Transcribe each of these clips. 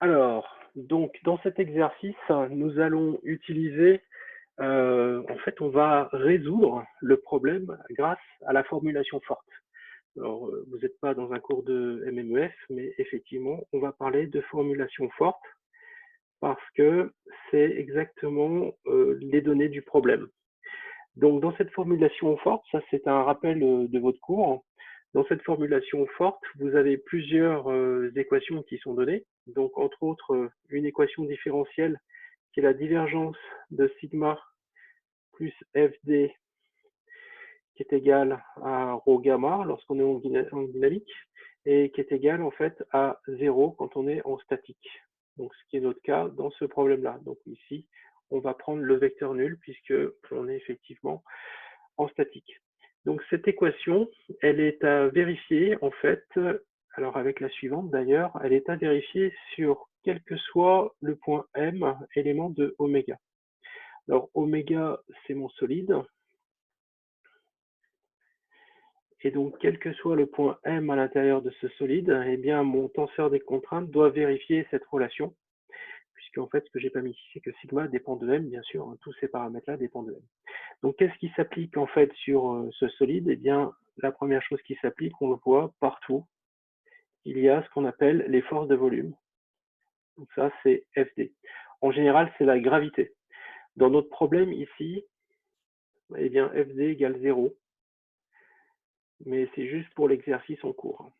Alors, donc dans cet exercice, nous allons utiliser, en fait, on va résoudre le problème grâce à la formulation forte. Alors, vous n'êtes pas dans un cours de MMEF, mais effectivement, on va parler de formulation forte parce que c'est exactement les données du problème. Donc, dans cette formulation forte, ça c'est un rappel de votre cours. Dans cette formulation forte, vous avez plusieurs équations qui sont données. Donc, entre autres, une équation différentielle qui est la divergence de sigma plus fd qui est égale à rho gamma lorsqu'on est en dynamique et qui est égale en fait à 0 quand on est en statique. Donc, ce qui est notre cas dans ce problème-là. Donc ici, on va prendre le vecteur nul puisque on est effectivement en statique. Donc cette équation, elle est à vérifier en fait, alors avec la suivante d'ailleurs, elle est à vérifier sur quel que soit le point M, élément de oméga. Alors oméga, c'est mon solide. Et donc, quel que soit le point M à l'intérieur de ce solide, eh bien, mon tenseur des contraintes doit vérifier cette relation, puisque en fait, ce que j'ai pas mis ici, c'est que sigma dépend de M, bien sûr, tous ces paramètres-là dépendent de M. Donc, qu'est-ce qui s'applique en fait sur ce solide? Eh bien, la première chose qui s'applique, on le voit partout, il y a ce qu'on appelle les forces de volume. Donc ça, c'est Fd. En général, c'est la gravité. Dans notre problème ici, eh bien, Fd égale 0, mais c'est juste pour l'exercice en cours.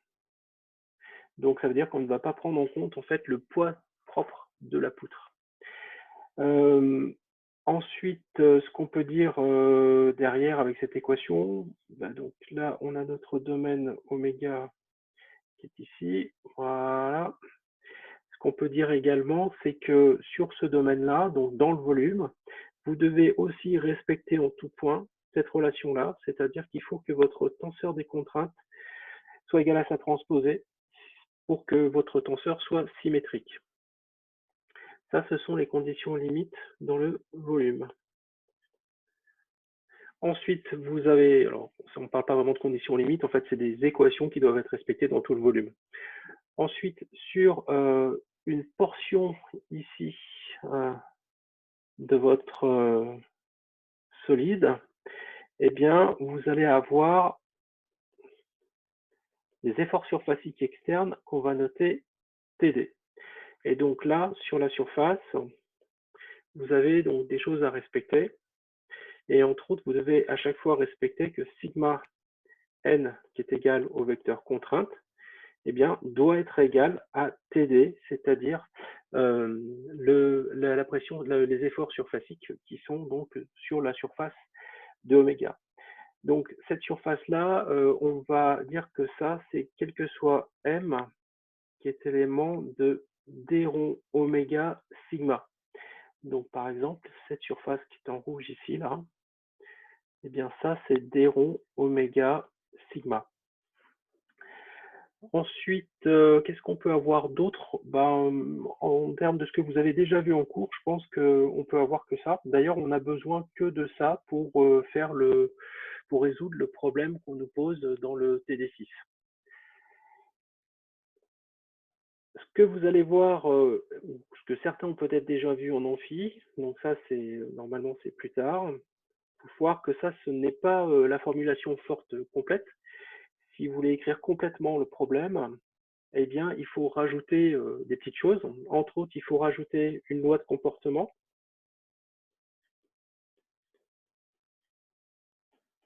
Donc, ça veut dire qu'on ne va pas prendre en compte en fait le poids propre de la poutre. Ensuite, ce qu'on peut dire derrière avec cette équation, donc là, on a notre domaine oméga qui est ici. Voilà. Ce qu'on peut dire également, c'est que sur ce domaine-là, donc dans le volume, vous devez aussi respecter en tout point cette relation-là, c'est-à-dire qu'il faut que votre tenseur des contraintes soit égal à sa transposée pour que votre tenseur soit symétrique. Ça, ce sont les conditions limites dans le volume. Ensuite, vous avez, alors on ne parle pas vraiment de conditions limites, en fait, c'est des équations qui doivent être respectées dans tout le volume. Ensuite, sur une portion ici de votre solide, eh bien, vous allez avoir des efforts surfaciques externes qu'on va noter TD. Et donc là, sur la surface, vous avez donc des choses à respecter. Et entre autres, vous devez à chaque fois respecter que sigma n, qui est égal au vecteur contrainte, eh bien, doit être égal à TD, c'est-à-dire la pression, les efforts surfaciques qui sont donc sur la surface de oméga. Donc, cette surface-là, on va dire que ça, c'est quel que soit M, qui est élément de d rond oméga sigma. Donc, par exemple, cette surface qui est en rouge ici, là, eh bien, ça, c'est d rond oméga sigma. Ensuite, qu'est-ce qu'on peut avoir d'autre? En termes de ce que vous avez déjà vu en cours, je pense qu'on peut avoir que ça. D'ailleurs, on a besoin que de ça pour pour résoudre le problème qu'on nous pose dans le TD6. Ce que vous allez voir, ce que certains ont peut-être déjà vu en amphi, donc ça, c'est normalement c'est plus tard. Il faut voir que ça, ce n'est pas la formulation forte complète. Si vous voulez écrire complètement le problème, eh bien, il faut rajouter des petites choses. Entre autres, il faut rajouter une loi de comportement.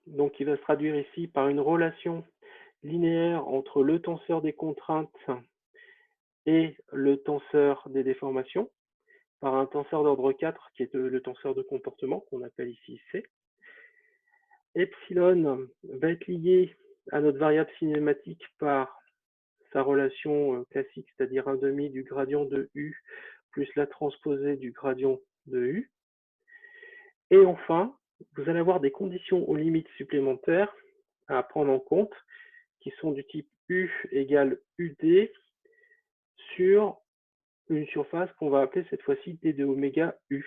Donc, il va se traduire ici par une relation linéaire entre le tenseur des contraintes et le tenseur des déformations, par un tenseur d'ordre 4 qui est le tenseur de comportement, qu'on appelle ici C. Epsilon va être lié à notre variable cinématique par sa relation classique, c'est-à-dire 1/2 du gradient de U plus la transposée du gradient de U. Et enfin, vous allez avoir des conditions aux limites supplémentaires à prendre en compte, qui sont du type U égale UD sur une surface qu'on va appeler cette fois-ci D de oméga U.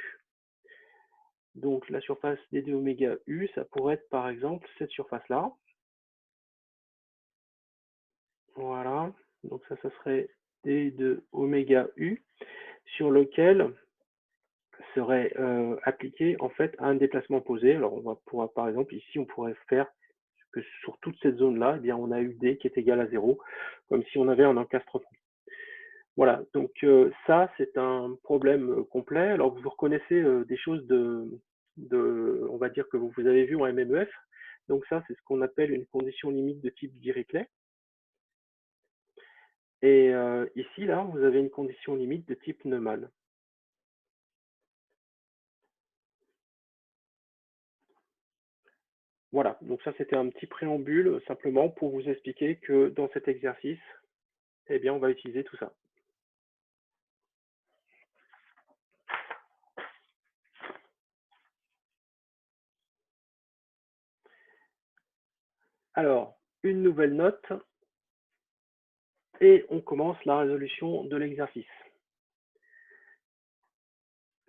Donc la surface D de oméga U, ça pourrait être par exemple cette surface-là. Voilà, donc ça serait D de oméga U. sur lequel serait appliqué en fait un déplacement posé. Alors on va pouvoir, par exemple, ici on pourrait faire que sur toute cette zone-là, eh bien on a UD qui est égal à 0, comme si on avait un encastrement. Voilà, donc ça c'est un problème complet. Alors vous reconnaissez des choses on va dire que vous avez vu en MMEF. Donc ça c'est ce qu'on appelle une condition limite de type Dirichlet. Et ici là vous avez une condition limite de type Neumann. Voilà, donc ça c'était un petit préambule simplement pour vous expliquer que dans cet exercice, eh bien on va utiliser tout ça. Alors, une nouvelle note et on commence la résolution de l'exercice.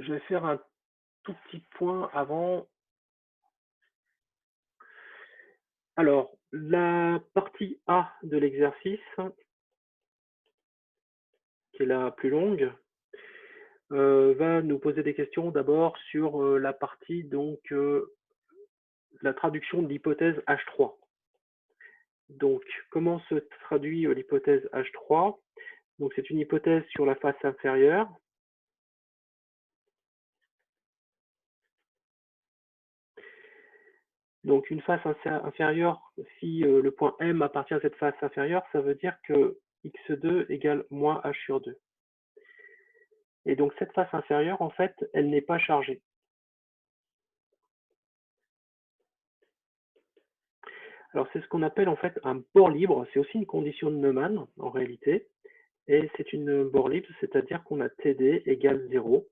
Je vais faire un tout petit point avant. Alors, la partie A de l'exercice, qui est la plus longue, va nous poser des questions d'abord sur la partie donc la traduction de l'hypothèse H3. Donc, comment se traduit l'hypothèse H3? Donc, c'est une hypothèse sur la face inférieure. Donc, une face inférieure, si le point M appartient à cette face inférieure, ça veut dire que x2 égale moins h sur 2. Et donc, cette face inférieure, en fait, elle n'est pas chargée. Alors, c'est ce qu'on appelle en fait un bord libre. C'est aussi une condition de Neumann, en réalité. Et c'est une bord libre, c'est-à-dire qu'on a TD égale 0.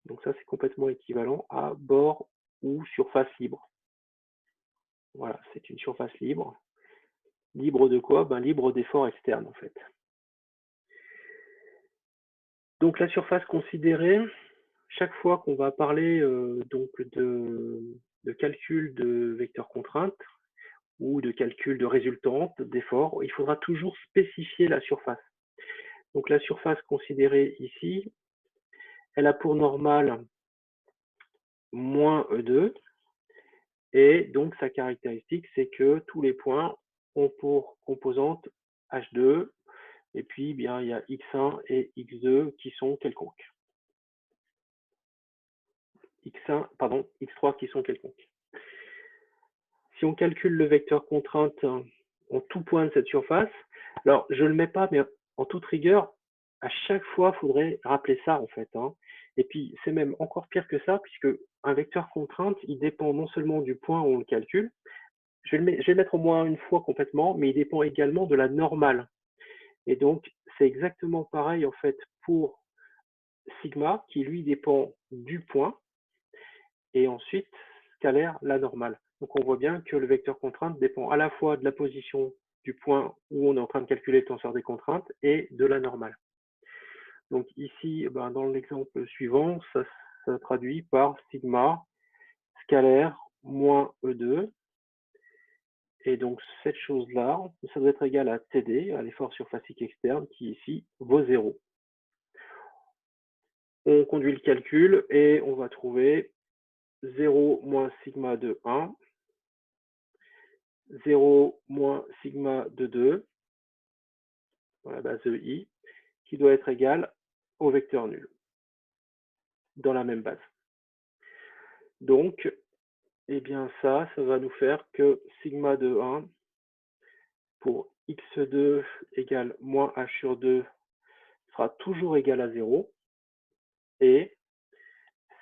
Donc ça, c'est complètement équivalent à bord ou surface libre. Voilà, c'est une surface libre. Libre de quoi? Ben, libre d'efforts externes, en fait. Donc la surface considérée, chaque fois qu'on va parler donc de calcul de vecteurs contraintes ou de calcul de résultante d'efforts, il faudra toujours spécifier la surface. Donc la surface considérée ici, elle a pour normale moins E2, et donc sa caractéristique, c'est que tous les points ont pour composante H2, et puis bien il y a X1 et X2 qui sont quelconques. X3 qui sont quelconques. Si on calcule le vecteur contrainte en tout point de cette surface, alors je ne le mets pas, mais en toute rigueur, à chaque fois, il faudrait rappeler ça en fait. Et puis, c'est même encore pire que ça, puisque un vecteur contrainte, il dépend non seulement du point où on le calcule, je vais le mettre au moins une fois complètement, mais il dépend également de la normale. Et donc, c'est exactement pareil en fait pour sigma, qui lui dépend du point, et ensuite, scalaire, la normale. Donc on voit bien que le vecteur contrainte dépend à la fois de la position du point où on est en train de calculer le tenseur des contraintes et de la normale. Donc ici, dans l'exemple suivant, ça traduit par sigma scalaire moins E2. Et donc cette chose-là, ça doit être égal à TD, à l'effort surfacique externe, qui ici vaut 0. On conduit le calcul et on va trouver 0 moins sigma de 1, 0 moins sigma de 2, dans la base de I, qui doit être égal au vecteur nul, dans la même base. Donc, eh bien ça va nous faire que sigma de 1 pour x2 égale moins h sur 2 sera toujours égal à 0, et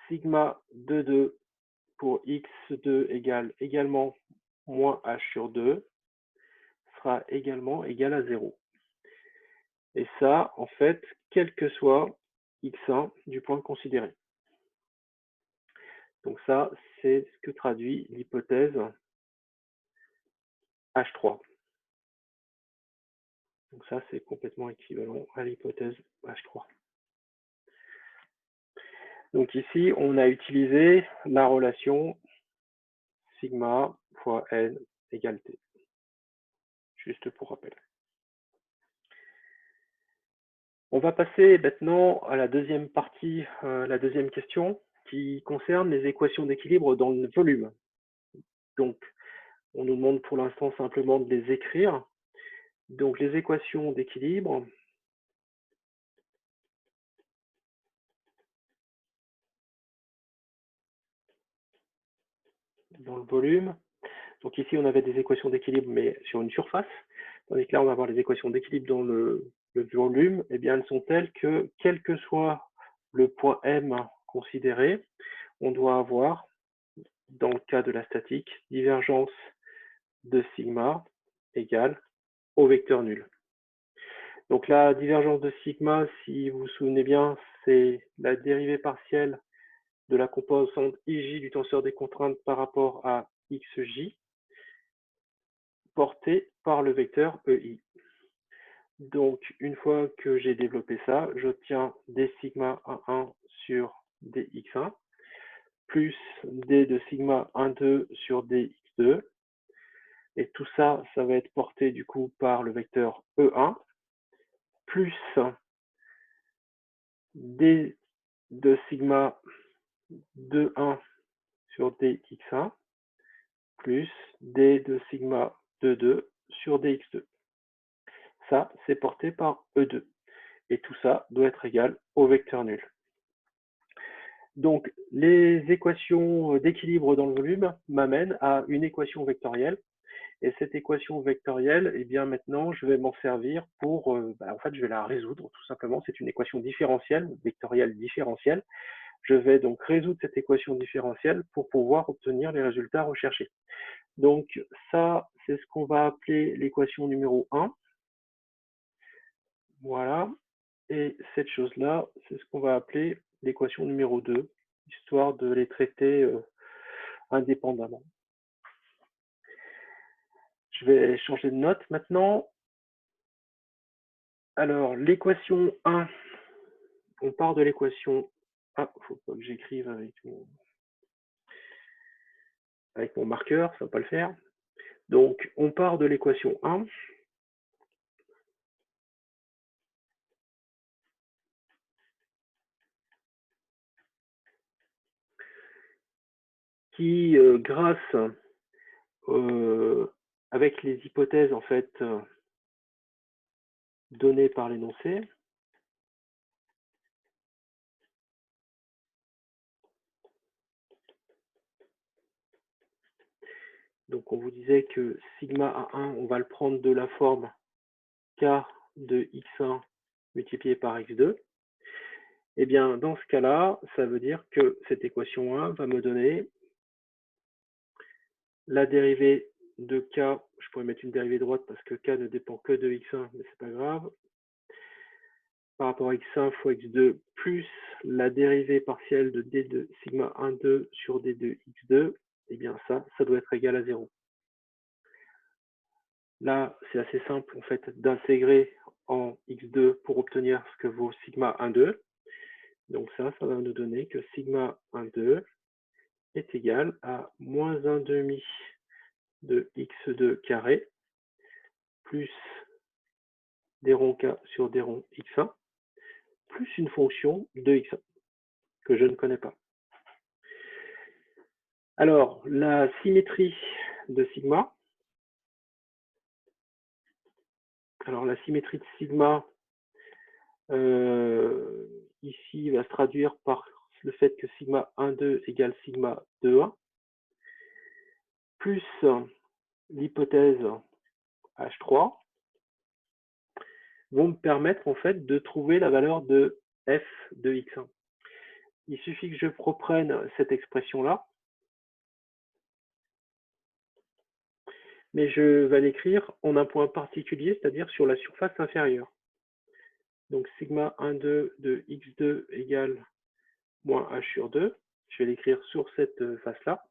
sigma de 2 pour x2 égale également moins h sur 2 sera également égal à 0. Et ça, en fait, quel que soit x1 du point considéré. Donc ça, c'est ce que traduit l'hypothèse H3. Donc ça, c'est complètement équivalent à l'hypothèse H3. Donc ici, on a utilisé la relation sigma fois n égale t. Juste pour rappel. On va passer maintenant à la deuxième partie, la deuxième question, qui concerne les équations d'équilibre dans le volume. Donc, on nous demande pour l'instant simplement de les écrire. Donc, les équations d'équilibre, dans le volume. Donc ici, on avait des équations d'équilibre, mais sur une surface. Tandis que là, on va avoir les équations d'équilibre dans le volume. Eh bien, elles sont telles que, quel que soit le point M considéré, on doit avoir, dans le cas de la statique, divergence de sigma égale au vecteur nul. Donc la divergence de sigma, si vous vous souvenez bien, c'est la dérivée partielle de la composante ij du tenseur des contraintes par rapport à xj, portée par le vecteur ei. Donc, une fois que j'ai développé ça, j'obtiens d sigma 1,1 sur dx1 plus d de sigma 1,2 sur dx2. Et tout ça, ça va être porté du coup par le vecteur E1 plus d de sigma 2,1 sur dx1 plus d de sigma 2,2 sur dx2. Ça, c'est porté par E2. Et tout ça doit être égal au vecteur nul. Donc, les équations d'équilibre dans le volume m'amènent à une équation vectorielle. Et cette équation vectorielle, eh bien maintenant, je vais m'en servir pour, en fait, je vais la résoudre tout simplement. C'est une équation différentielle, vectorielle différentielle. Je vais donc résoudre cette équation différentielle pour pouvoir obtenir les résultats recherchés. Donc, ça, c'est ce qu'on va appeler l'équation numéro 1. Voilà. Et cette chose-là, c'est ce qu'on va appeler l'équation numéro 2, histoire de les traiter indépendamment. Je vais changer de note maintenant. Alors, l'équation 1, on part de l'équation... Ah, il ne faut pas que j'écrive avec mon marqueur, ça ne va pas le faire. Donc, on part de l'équation 1. Qui, grâce, avec les hypothèses en fait données par l'énoncé, donc on vous disait que sigma A1, on va le prendre de la forme K de x1 multiplié par x2. Eh bien, dans ce cas-là, ça veut dire que cette équation 1 va me donner la dérivée de k, je pourrais mettre une dérivée droite parce que k ne dépend que de x1, mais c'est pas grave, par rapport à x1 fois x2, plus la dérivée partielle de d de sigma 1, 2 sur d de x2, eh bien ça doit être égal à 0. Là, c'est assez simple en fait d'intégrer en x2 pour obtenir ce que vaut sigma 1, 2. Donc ça va nous donner que sigma 1, 2 est égal à moins 1 demi de x2 carré plus d rond k sur d rond x1 plus une fonction de x1 que je ne connais pas. Alors, la symétrie de sigma. Alors, la symétrie de sigma, ici, va se traduire par le fait que sigma 1, 2 égale sigma 2, 1, plus l'hypothèse H3, vont me permettre en fait de trouver la valeur de f de x1. Il suffit que je reprenne cette expression-là, mais je vais l'écrire en un point particulier, c'est-à-dire sur la surface inférieure. Donc sigma 1, 2 de x2 égale moins h sur 2. Je vais l'écrire sur cette face-là.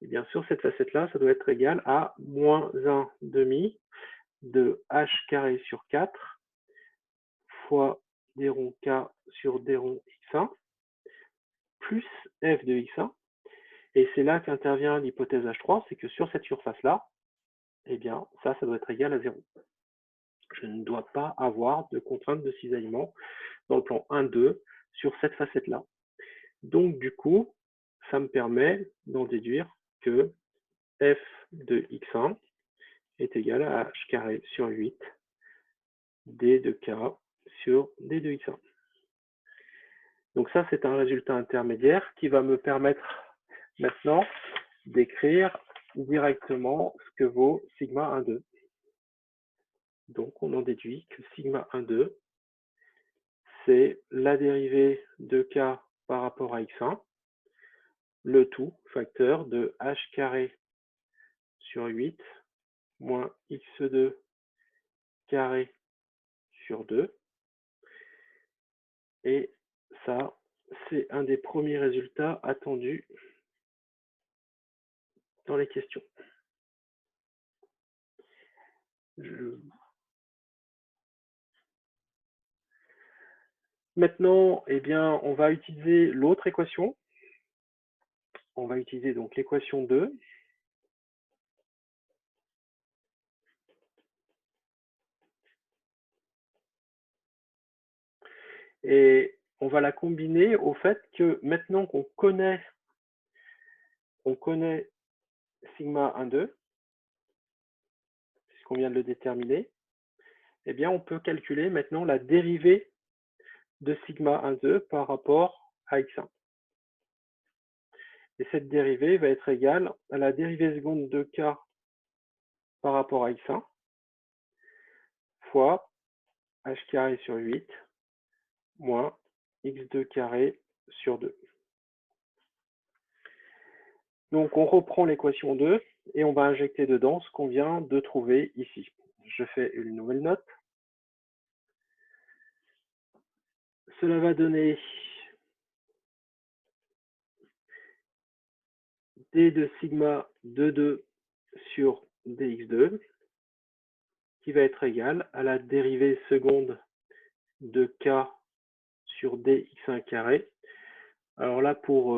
Et bien sur cette facette-là, ça doit être égal à moins 1 demi de h carré sur 4 fois d rond k sur d rond x1 plus f de x1. Et c'est là qu'intervient l'hypothèse H3, c'est que sur cette surface-là, eh bien ça doit être égal à 0. Je ne dois pas avoir de contrainte de cisaillement dans le plan 1-2 sur cette facette-là. Donc, du coup, ça me permet d'en déduire que f de x1 est égal à h carré sur 8 d de k sur d de x1. Donc ça, c'est un résultat intermédiaire qui va me permettre maintenant d'écrire directement ce que vaut sigma 1,2. Donc on en déduit que sigma 1,2, c'est la dérivée de k par rapport à x1, le tout facteur de h carré sur 8 moins x2 carré sur 2. Et ça, c'est un des premiers résultats attendus dans les questions. Maintenant, eh bien, on va utiliser l'autre équation. On va utiliser donc l'équation 2. Et on va la combiner au fait que maintenant qu'on connaît sigma 1,2, puisqu'on vient de le déterminer, eh bien, on peut calculer maintenant la dérivée de sigma 1,2 par rapport à x1. Et cette dérivée va être égale à la dérivée seconde de k par rapport à x1 fois h carré sur 8 moins x2 carré sur 2. Donc on reprend l'équation 2 et on va injecter dedans ce qu'on vient de trouver ici. Je fais une nouvelle note. Cela va donner d de sigma de 2 sur dx2 qui va être égal à la dérivée seconde de k sur dx1 carré. Alors là, pour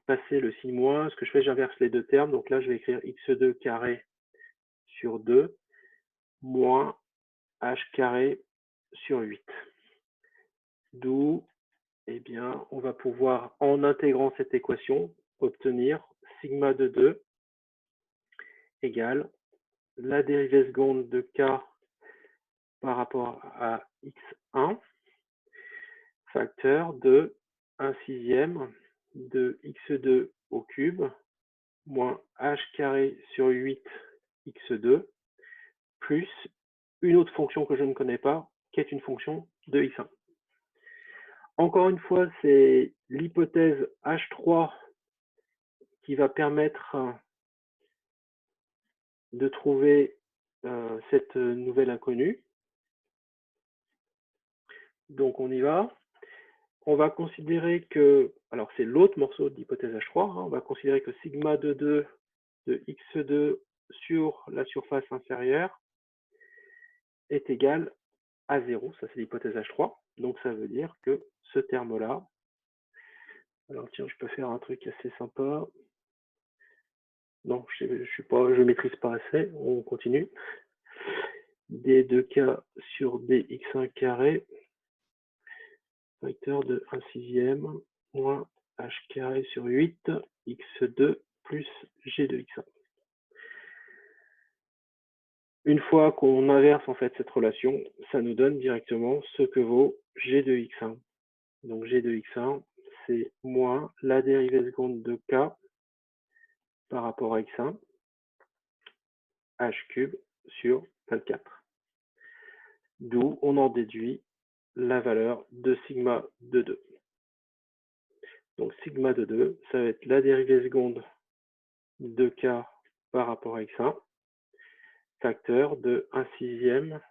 passer le signe moins, ce que je fais, j'inverse les deux termes. Donc là, je vais écrire x2 carré sur 2 moins h carré sur 8. D'où, eh bien, on va pouvoir, en intégrant cette équation, obtenir sigma de 2 égale la dérivée seconde de k par rapport à x1, facteur de 1/6 de x2 au cube, moins h carré sur 8 x2, plus une autre fonction que je ne connais pas, qui est une fonction de x1. Encore une fois, c'est l'hypothèse H3 qui va permettre de trouver cette nouvelle inconnue. Donc on y va. On va considérer que, alors c'est l'autre morceau de l'hypothèse H3, hein, on va considérer que sigma de 2 de x2 sur la surface inférieure est égal à 0. Ça c'est l'hypothèse H3. Donc ça veut dire que ce terme-là, alors tiens, je peux faire un truc assez sympa. Non, je maîtrise pas assez, on continue. D de k sur dx1 carré, facteur de 1/6 moins h carré sur 8 x2 plus g de x1. Une fois qu'on inverse en fait cette relation, ça nous donne directement ce que vaut g de x1. Donc g de x1, c'est moins la dérivée seconde de k par rapport à x1, h cube sur 24. D'où on en déduit la valeur de sigma de 2. Donc sigma de 2, ça va être la dérivée seconde de k par rapport à x1, facteur de 1/6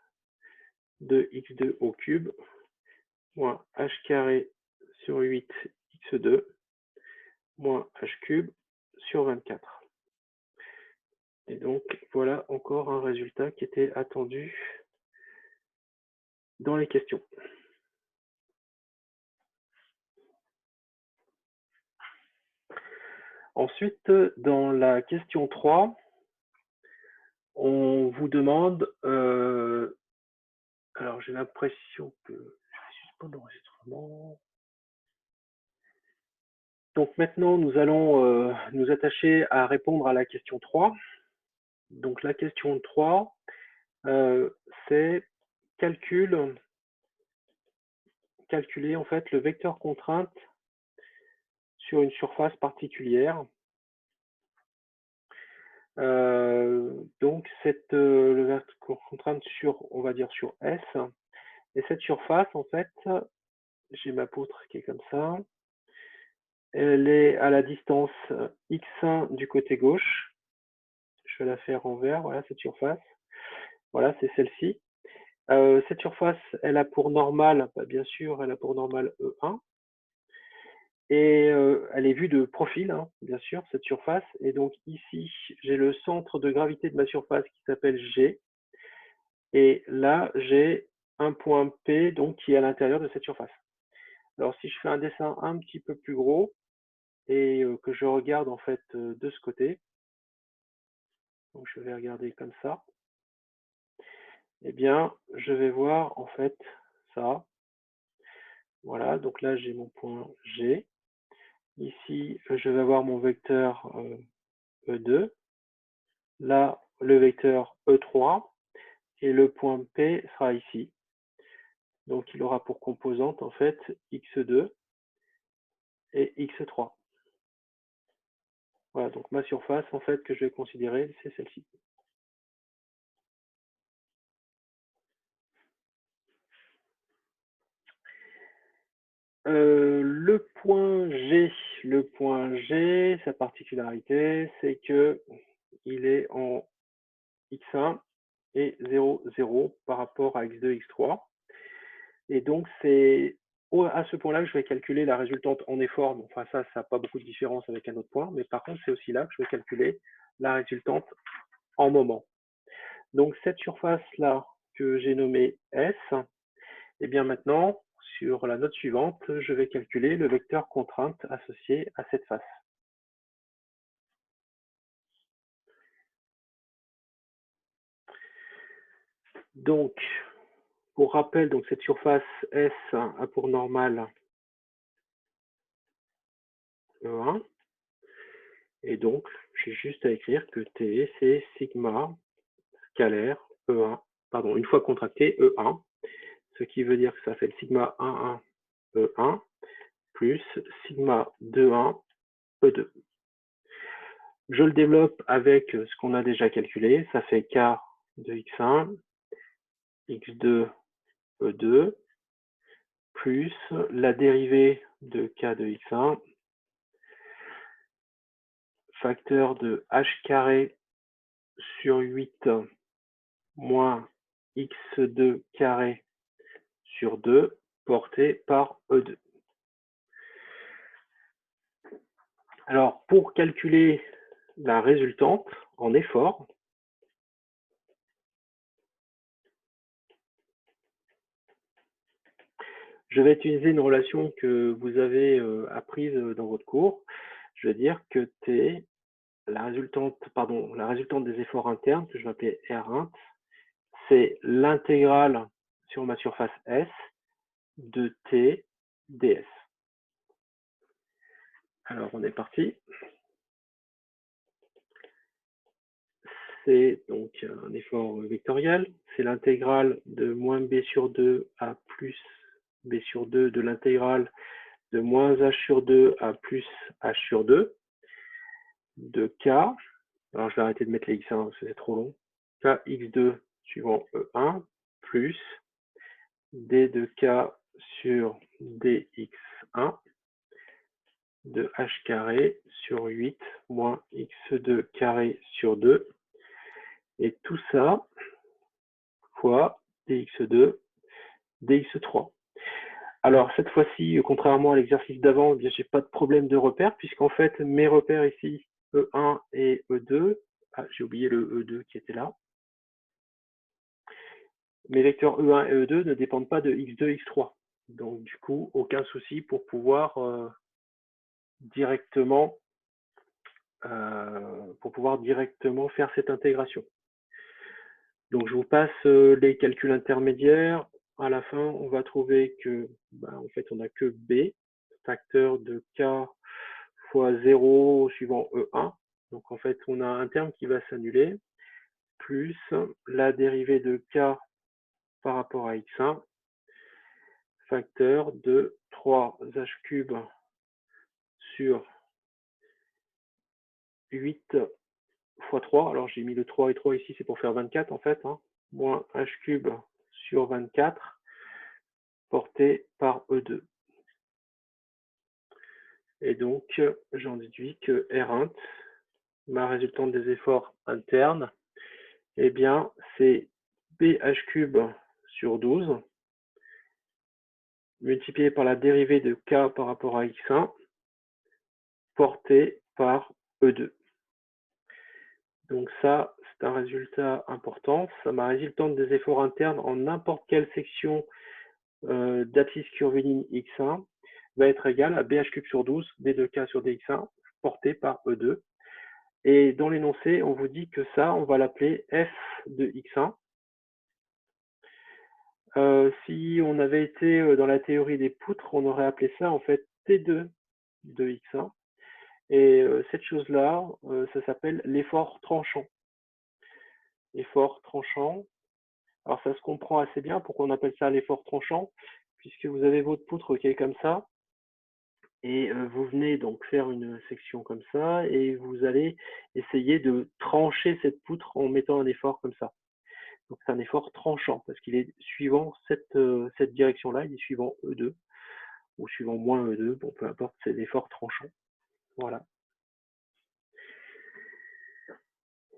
de x2 au cube, moins h carré sur 8 x2, moins h cube sur 24. Et donc voilà encore un résultat qui était attendu dans les questions. Ensuite, dans la question 3, on vous demande Alors, j'ai l'impression que je vais suspendre l'enregistrement. Donc maintenant, nous allons nous attacher à répondre à la question 3. Donc la question 3, c'est calculer en fait le vecteur contrainte sur une surface particulière. Donc le vecteur contrainte sur, on va dire sur S, et cette surface en fait, j'ai ma poutre qui est comme ça, elle est à la distance x1 du côté gauche. Je vais la faire en vert, voilà cette surface. Voilà, c'est celle-ci. Cette surface, elle a pour normale, bien sûr, elle a pour normale E1. Et elle est vue de profil, hein, bien sûr, cette surface. Et donc ici, j'ai le centre de gravité de ma surface qui s'appelle G. Et là, j'ai un point P donc, qui est à l'intérieur de cette surface. Alors si je fais un dessin un petit peu plus gros et que je regarde en fait de ce côté, donc je vais regarder comme ça, eh bien, je vais voir en fait ça. Voilà, donc là, j'ai mon point G. Ici, je vais avoir mon vecteur E2. Là, le vecteur E3. Et le point P sera ici. Donc, il aura pour composante, en fait, x2 et x3. Voilà, donc ma surface, en fait, que je vais considérer, c'est celle-ci. Le point G, sa particularité, c'est que il est en x1 et 0, 0 par rapport à x2, x3. Et donc, c'est à ce point-là que je vais calculer la résultante en effort. Enfin, ça n'a pas beaucoup de différence avec un autre point, mais par contre, c'est aussi là que je vais calculer la résultante en moment. Donc, cette surface-là que j'ai nommée S, et bien maintenant, sur la note suivante, je vais calculer le vecteur contrainte associé à cette face. Donc, pour rappel, donc cette surface S a pour normale E1. Et donc, j'ai juste à écrire que T, c'est sigma scalaire E1, pardon, une fois contracté E1, ce qui veut dire que ça fait le sigma 1,1 E1 plus sigma 2,1 E2. Je le développe avec ce qu'on a déjà calculé, ça fait K de X1, X2, E2, plus la dérivée de K de X1, facteur de H carré sur 8 moins X2 carré sur 2 porté par E2. Alors, pour calculer la résultante en effort, je vais utiliser une relation que vous avez apprise dans votre cours. Je vais dire que T, la résultante des efforts internes, que je vais appeler R1, c'est l'intégrale sur ma surface S de T ds. Alors, on est parti. C'est donc un effort vectoriel. C'est l'intégrale de moins b sur 2 à plus b sur 2 de l'intégrale de moins h sur 2 à plus h sur 2 de k. Alors, je vais arrêter de mettre les x1 parce que c'est trop long. Kx2 suivant E1 plus d de k sur dx1 de h carré sur 8 moins x2 carré sur 2. Et tout ça fois dx2, dx3. Alors, cette fois-ci, contrairement à l'exercice d'avant, je n'ai pas de problème de repère, puisqu'en fait, mes repères ici, E1 et E2, j'ai oublié le E2 qui était là. Mes vecteurs E1 et E2 ne dépendent pas de x2, x3. Donc, du coup, aucun souci pour pouvoir directement faire cette intégration. Donc, je vous passe les calculs intermédiaires. À la fin, on va trouver que, en fait, on n'a que B, facteur de K fois 0 suivant E1. Donc, en fait, on a un terme qui va s'annuler, plus la dérivée de K par rapport à X1, facteur de 3h³ sur 8 fois 3. Alors, j'ai mis le 3 et 3 ici, c'est pour faire 24 en fait, hein, moins h³ sur 24, porté par E2. Et donc, j'en déduis que R1, ma résultante des efforts internes, eh bien, c'est BH³ sur 12, multiplié par la dérivée de K par rapport à X1, porté par E2. Donc ça, c'est un résultat important. Ça, ma résultante des efforts internes en n'importe quelle section d'abscisse curviligne X1 va être égale à BH³ sur 12, B2K sur DX1, porté par E2. Et dans l'énoncé, on vous dit que ça, on va l'appeler F de X1. Si on avait été dans la théorie des poutres, on aurait appelé ça en fait T2 de X1. Et cette chose-là, ça s'appelle l'effort tranchant. Effort tranchant. Alors ça se comprend assez bien pourquoi on appelle ça l'effort tranchant, puisque vous avez votre poutre qui est comme ça, et vous venez donc faire une section comme ça, et vous allez essayer de trancher cette poutre en mettant un effort comme ça. Donc c'est un effort tranchant, parce qu'il est suivant cette direction-là, il est suivant E2, ou suivant moins E2, bon peu importe, c'est l'effort tranchant. Voilà.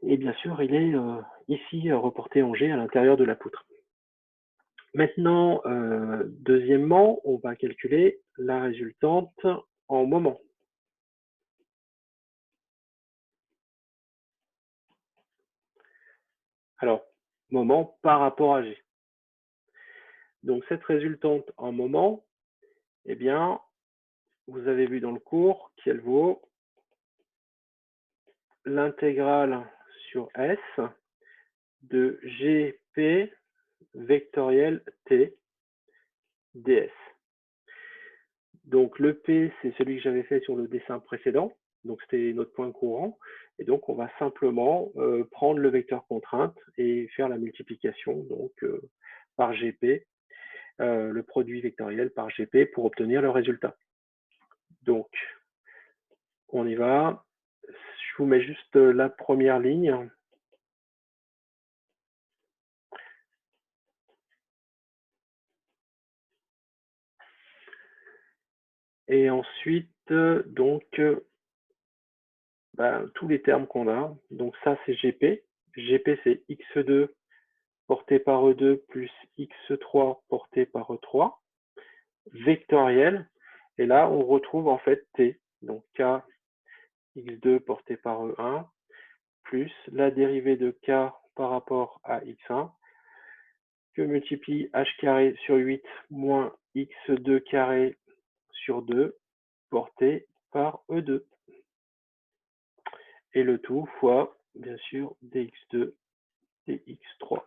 Et bien sûr, il est ici reporté en G à l'intérieur de la poutre. Maintenant, deuxièmement, on va calculer la résultante en moment. Alors, moment par rapport à G. Donc, cette résultante en moment, eh bien, vous avez vu dans le cours qu'elle vaut l'intégrale sur S de GP vectoriel T ds. Donc, le P, c'est celui que j'avais fait sur le dessin précédent. Donc, c'était notre point courant. Et donc, on va simplement prendre le vecteur contrainte et faire la multiplication donc par GP, le produit vectoriel par GP pour obtenir le résultat. Donc, on y va. Je vous mets juste la première ligne. Et ensuite, donc, tous les termes qu'on a. Donc, ça, c'est GP. GP, c'est X2 porté par E2 plus X3 porté par E3, vectoriel. Et là, on retrouve en fait T. Donc, K, X2 porté par E1, plus la dérivée de K par rapport à X1, que multiplie H carré sur 8 moins X2 carré sur 2, porté par E2. Et le tout fois, bien sûr, dx2, dx3.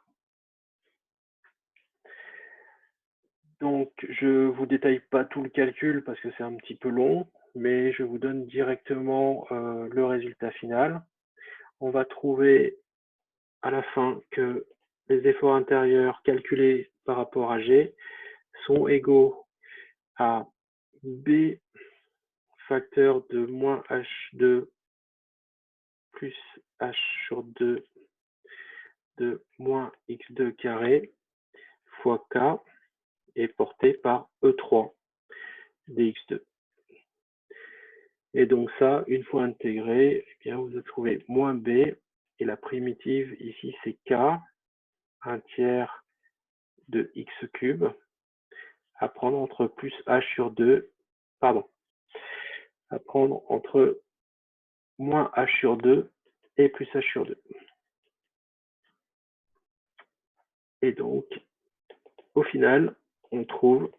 Donc, je ne vous détaille pas tout le calcul parce que c'est un petit peu long, mais je vous donne directement le résultat final. On va trouver à la fin que les efforts intérieurs calculés par rapport à G sont égaux à B facteur de moins H2 plus H sur 2 de moins X2 carré fois K est porté par E3 dx2. Et donc ça, une fois intégré, eh bien, vous allez trouver moins B, et la primitive ici c'est K, 1/3 de x3, à prendre entre plus H sur 2, pardon, à prendre entre moins H sur 2 et plus H sur 2. Et donc, au final, on trouve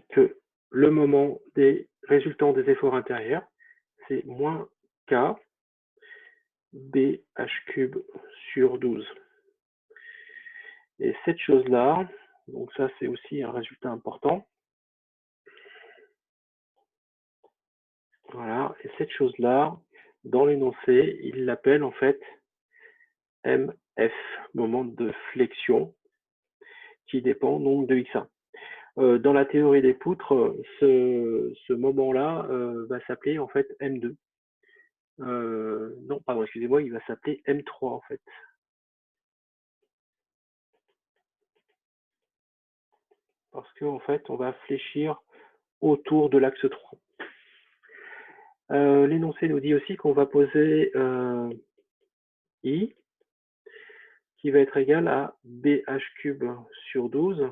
que le moment des résultants des efforts intérieurs, c'est moins K BH³ sur 12. Et cette chose-là, donc ça c'est aussi un résultat important. Voilà, et cette chose-là, dans l'énoncé, il l'appelle en fait MF, moment de flexion, qui dépend donc de X1. Dans la théorie des poutres, ce moment-là va s'appeler en fait M2. Non, pardon, excusez-moi, il va s'appeler M3 en fait. Parce qu'en fait, on va fléchir autour de l'axe 3. L'énoncé nous dit aussi qu'on va poser I qui va être égal à BH cube sur 12.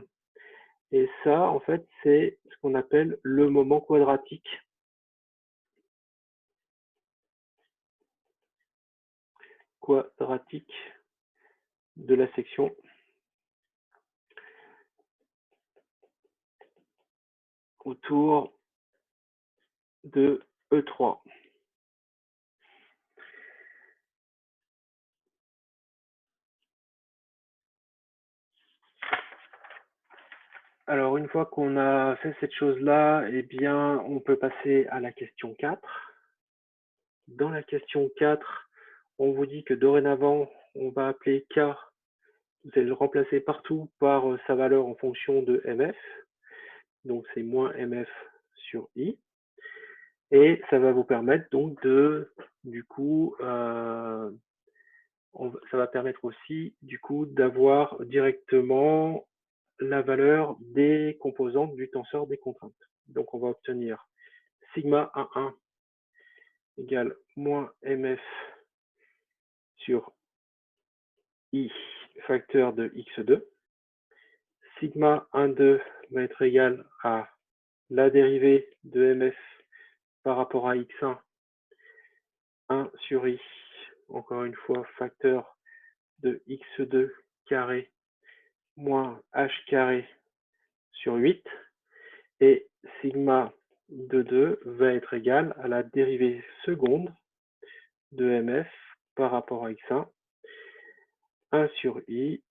Et ça, en fait, c'est ce qu'on appelle le moment quadratique. Quadratique de la section. Autour de E3. Alors, une fois qu'on a fait cette chose-là, eh bien, on peut passer à la question 4. Dans la question 4, on vous dit que dorénavant, on va appeler K, vous allez le remplacer partout par sa valeur en fonction de MF. Donc, c'est moins MF sur I. Et ça va vous permettre donc de, du coup, ça va permettre aussi, du coup, d'avoir directement la valeur des composantes du tenseur des contraintes. Donc, on va obtenir sigma 1,1 égale moins mf sur i facteur de x2. Sigma 1,2 va être égal à la dérivée de mf par rapport à x1, 1 sur i, encore une fois, facteur de x2 carré moins h carré sur 8. Et sigma de 2 va être égal à la dérivée seconde de mf par rapport à x1, 1 sur i,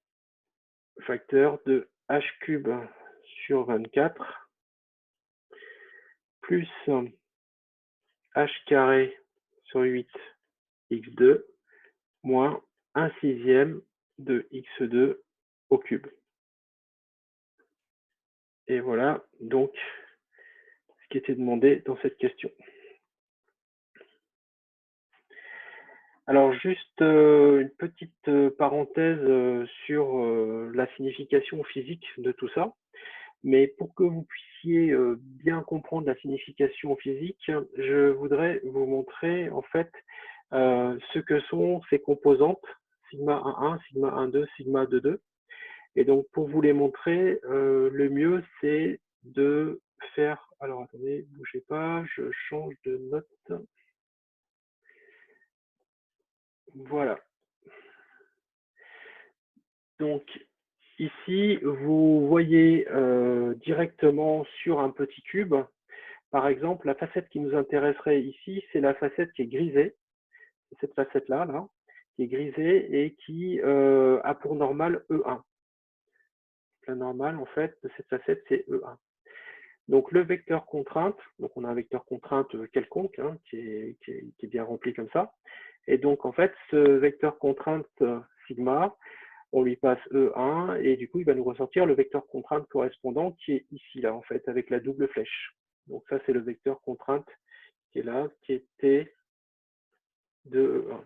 facteur de h cube sur 24, plus h carré sur 8 x2, moins 1 sixième de x2 au cube. Et voilà donc ce qui était demandé dans cette question. Alors juste une petite parenthèse sur la signification physique de tout ça. Mais pour que vous puissiez bien comprendre la signification physique, je voudrais vous montrer en fait ce que sont ces composantes sigma 1,1, sigma 1,2, sigma 2,2. Et donc pour vous les montrer, le mieux c'est de faire. Alors attendez, bougez pas, je change de note. Voilà. Donc ici, vous voyez directement sur un petit cube, par exemple, la facette qui nous intéresserait ici, c'est la facette qui est grisée, cette facette-là, là, qui est grisée et qui a pour normale E1. La normale, en fait, de cette facette, c'est E1. Donc le vecteur contrainte, donc on a un vecteur contrainte quelconque, hein, qui est bien rempli comme ça. Et donc en fait, ce vecteur contrainte sigma, on lui passe E1 et du coup, il va nous ressortir le vecteur contrainte correspondant qui est ici, là, en fait, avec la double flèche. Donc ça, c'est le vecteur contrainte qui est là, qui était de E1.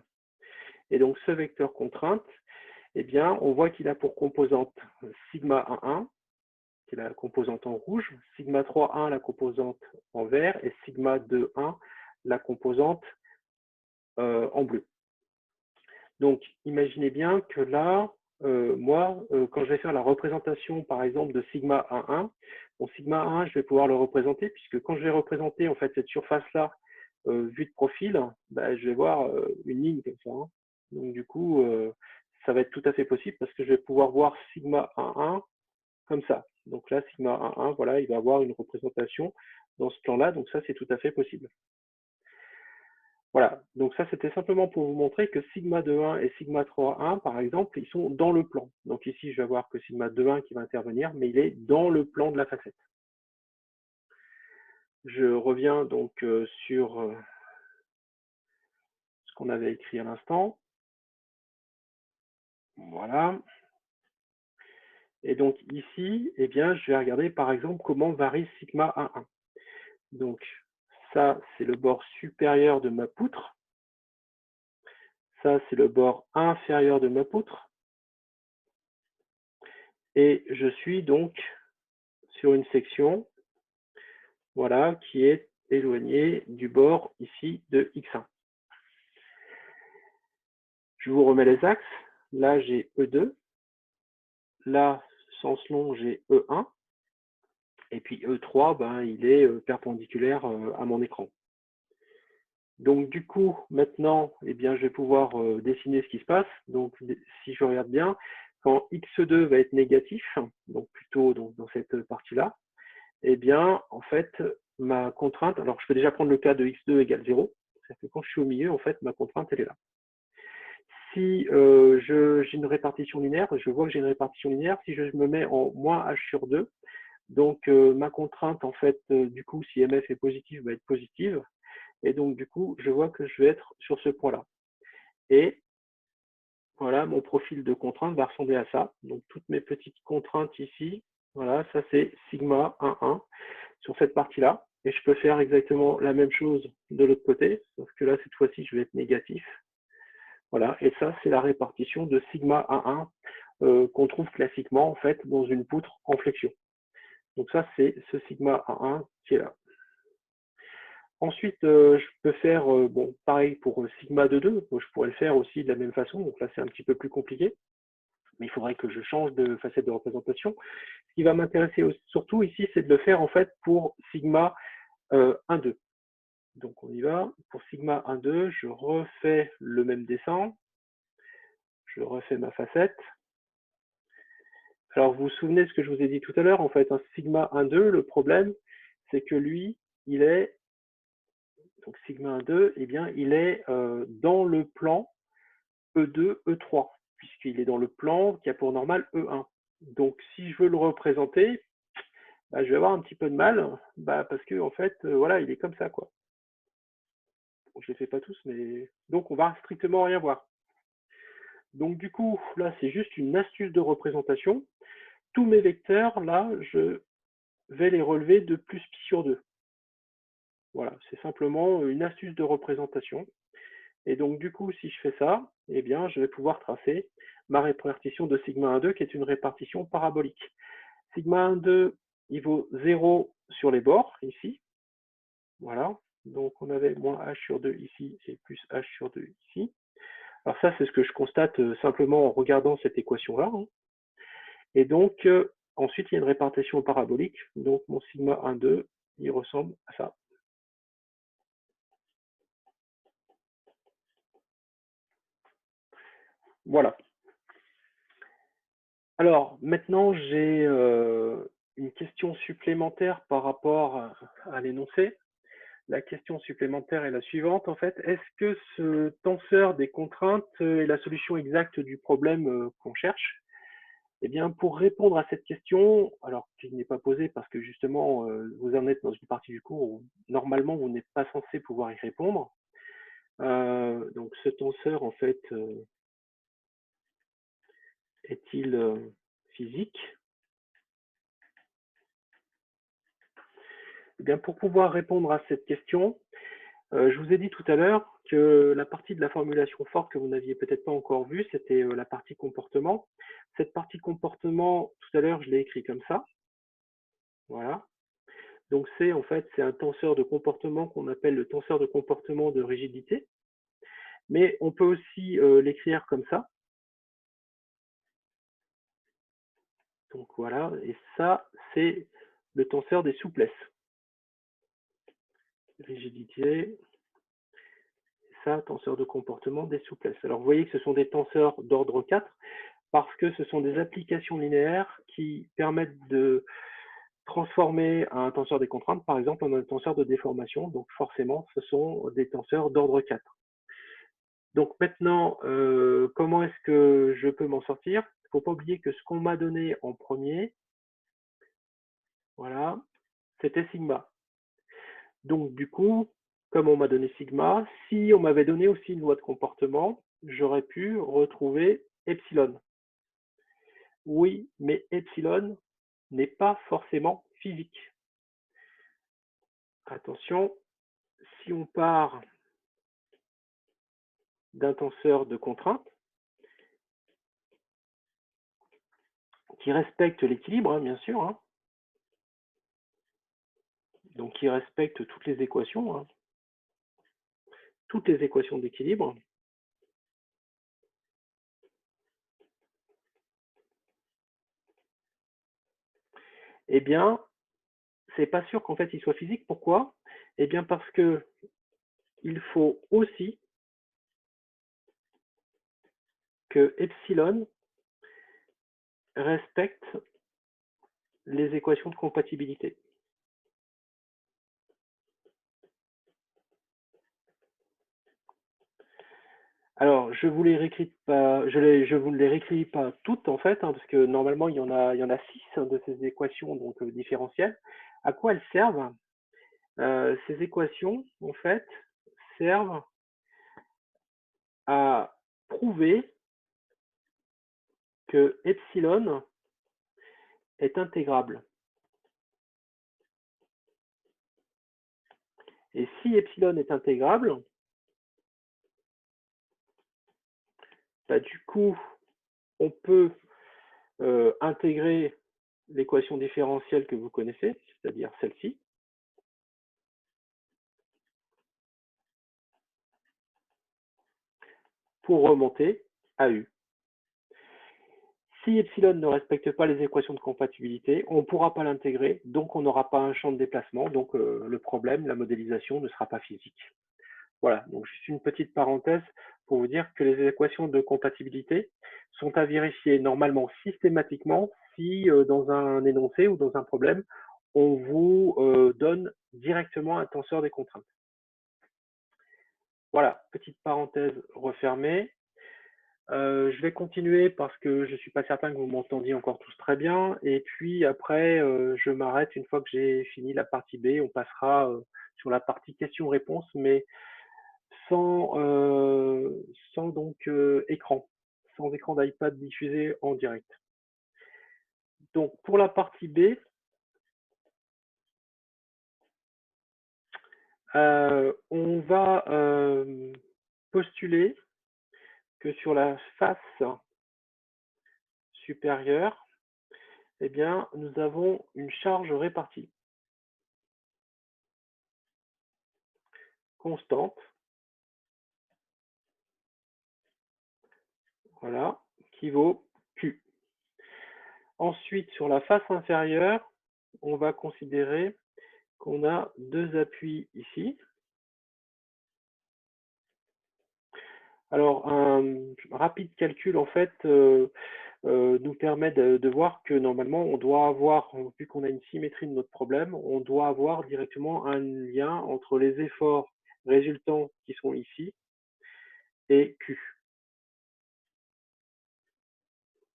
Et donc ce vecteur contrainte, eh bien, on voit qu'il a pour composante sigma 1,1, qui est la composante en rouge, sigma 3,1, la composante en vert, et sigma 2,1, la composante en bleu. Donc, imaginez bien que là, moi, quand je vais faire la représentation, par exemple, de sigma 1,1, bon, sigma 1, je vais pouvoir le représenter, puisque quand je vais représenter en fait cette surface-là, vue de profil, bah, je vais voir une ligne comme ça. Hein. Donc, du coup, ça va être tout à fait possible, parce que je vais pouvoir voir sigma 1,1 comme ça. Donc là, sigma 1,1, voilà, il va avoir une représentation dans ce plan-là, donc ça, c'est tout à fait possible. Voilà, donc ça c'était simplement pour vous montrer que sigma de 1 et sigma 3,1 par exemple, ils sont dans le plan. Donc ici je vais avoir que sigma de 1 qui va intervenir, mais il est dans le plan de la facette. Je reviens donc sur ce qu'on avait écrit à l'instant. Voilà. Et donc ici, eh bien, je vais regarder par exemple comment varie sigma 1,1. Donc ça, c'est le bord supérieur de ma poutre. Ça, c'est le bord inférieur de ma poutre. Et je suis donc sur une section, voilà, qui est éloignée du bord ici de X1. Je vous remets les axes. Là, j'ai E2. Là, sens long, j'ai E1. Et puis E3, ben, il est perpendiculaire à mon écran. Donc du coup, maintenant, eh bien, je vais pouvoir dessiner ce qui se passe. Donc si je regarde bien, quand x2 va être négatif, donc plutôt donc, dans cette partie-là, eh bien, en fait, ma contrainte, alors je peux déjà prendre le cas de x2 égale 0, c'est-à-dire que quand je suis au milieu, en fait, ma contrainte, elle est là. Si j'ai une répartition linéaire, je vois que j'ai une répartition linéaire, si je me mets en moins h sur 2, donc ma contrainte, en fait, du coup, si mf est positive, va être positive. Et donc, du coup, je vois que je vais être sur ce point-là. Et voilà, mon profil de contrainte va ressembler à ça. Donc, toutes mes petites contraintes ici, voilà, ça c'est sigma 1,1 sur cette partie-là. Et je peux faire exactement la même chose de l'autre côté, sauf que là, cette fois-ci, je vais être négatif. Voilà, et ça, c'est la répartition de sigma 1,1 qu'on trouve classiquement, en fait, dans une poutre en flexion. Donc ça, c'est ce sigma 1,1 qui est là. Ensuite, je peux faire, bon, pareil pour sigma de 2, je pourrais le faire aussi de la même façon, donc là c'est un petit peu plus compliqué, mais il faudrait que je change de facette de représentation. Ce qui va m'intéresser surtout ici, c'est de le faire en fait pour sigma 1,2. Donc on y va, pour sigma 1,2, je refais le même dessin, je refais ma facette. Alors vous vous souvenez de ce que je vous ai dit tout à l'heure, en fait, un sigma 1,2, le problème, c'est que lui, il est donc sigma 1,2, eh bien, il est dans le plan E2, E3, puisqu'il est dans le plan qui a pour normal E1. Donc, si je veux le représenter, bah, je vais avoir un petit peu de mal, bah, parce que en fait, voilà, il est comme ça, quoi. Bon, je les fais pas tous, mais donc on va strictement rien voir. Donc, du coup, là, c'est juste une astuce de représentation. Tous mes vecteurs, là, je vais les relever de plus pi sur 2. Voilà, c'est simplement une astuce de représentation. Et donc, du coup, si je fais ça, eh bien, je vais pouvoir tracer ma répartition de sigma 1,2 qui est une répartition parabolique. Sigma 1,2, il vaut 0 sur les bords, ici. Voilà. Donc, on avait moins h sur 2 ici et plus h sur 2 ici. Alors ça, c'est ce que je constate simplement en regardant cette équation-là. Hein. Et donc, ensuite, il y a une répartition parabolique. Donc, mon sigma 1,2, il ressemble à ça. Voilà. Alors, maintenant, j'ai une question supplémentaire par rapport à l'énoncé. La question supplémentaire est la suivante, en fait. Est-ce que ce tenseur des contraintes est la solution exacte du problème qu'on cherche? Eh bien, pour répondre à cette question, alors qui n'est pas posée parce que justement, vous en êtes dans une partie du cours où normalement, vous n'êtes pas censé pouvoir y répondre. Donc, ce tenseur, en fait, est-il physique? Eh bien, pour pouvoir répondre à cette question, je vous ai dit tout à l'heure que la partie de la formulation forte que vous n'aviez peut-être pas encore vue, c'était la partie comportement. Cette partie comportement, tout à l'heure, je l'ai écrit comme ça. Voilà. Donc c'est en fait, c'est un tenseur de comportement qu'on appelle le tenseur de comportement de rigidité. Mais on peut aussi l'écrire comme ça. Donc voilà, et ça, c'est le tenseur des souplesses. Rigidité, ça, tenseur de comportement des souplesses. Alors vous voyez que ce sont des tenseurs d'ordre 4 parce que ce sont des applications linéaires qui permettent de transformer un tenseur des contraintes, par exemple, en un tenseur de déformation. Donc forcément, ce sont des tenseurs d'ordre 4. Donc maintenant, comment est-ce que je peux m'en sortir? Il ne faut pas oublier que ce qu'on m'a donné en premier, voilà, c'était sigma. Donc du coup, comme on m'a donné sigma, si on m'avait donné aussi une loi de comportement, j'aurais pu retrouver epsilon. Oui, mais epsilon n'est pas forcément physique. Attention, si on part d'un tenseur de contrainte qui respecte l'équilibre, hein, bien sûr, hein, donc qui respecte toutes les équations, hein, toutes les équations d'équilibre, eh bien, c'est pas sûr qu'en fait il soit physique. Pourquoi? Eh bien parce que il faut aussi que epsilon respecte les équations de compatibilité. Alors, je vous les réécris pas, je vous les réécris pas toutes en fait, hein, parce que normalement il y en a 6 de ces équations donc différentielles. À quoi elles servent? Ces équations en fait servent à prouver que epsilon est intégrable. Et si epsilon est intégrable, bah, du coup, on peut intégrer l'équation différentielle que vous connaissez, c'est-à-dire celle-ci, pour remonter à U. Si epsilon ne respecte pas les équations de compatibilité, on ne pourra pas l'intégrer, donc on n'aura pas un champ de déplacement, donc le problème, la modélisation ne sera pas physique. Voilà, donc juste une petite parenthèse pour vous dire que les équations de compatibilité sont à vérifier normalement systématiquement si dans un énoncé ou dans un problème, on vous donne directement un tenseur des contraintes. Voilà, petite parenthèse refermée. Je vais continuer parce que je ne suis pas certain que vous m'entendiez encore tous très bien. Et puis après, je m'arrête une fois que j'ai fini la partie B. On passera sur la partie questions-réponses, mais sans donc écran, sans écran d'iPad diffusé en direct. Donc pour la partie B, on va postuler que sur la face supérieure, eh bien, nous avons une charge répartie constante, voilà, qui vaut Q. Ensuite, sur la face inférieure, on va considérer qu'on a deux appuis ici. Alors, un rapide calcul, en fait, nous permet de voir que normalement, on doit avoir, vu qu'on a une symétrie de notre problème, on doit avoir directement un lien entre les efforts résultants qui sont ici et Q.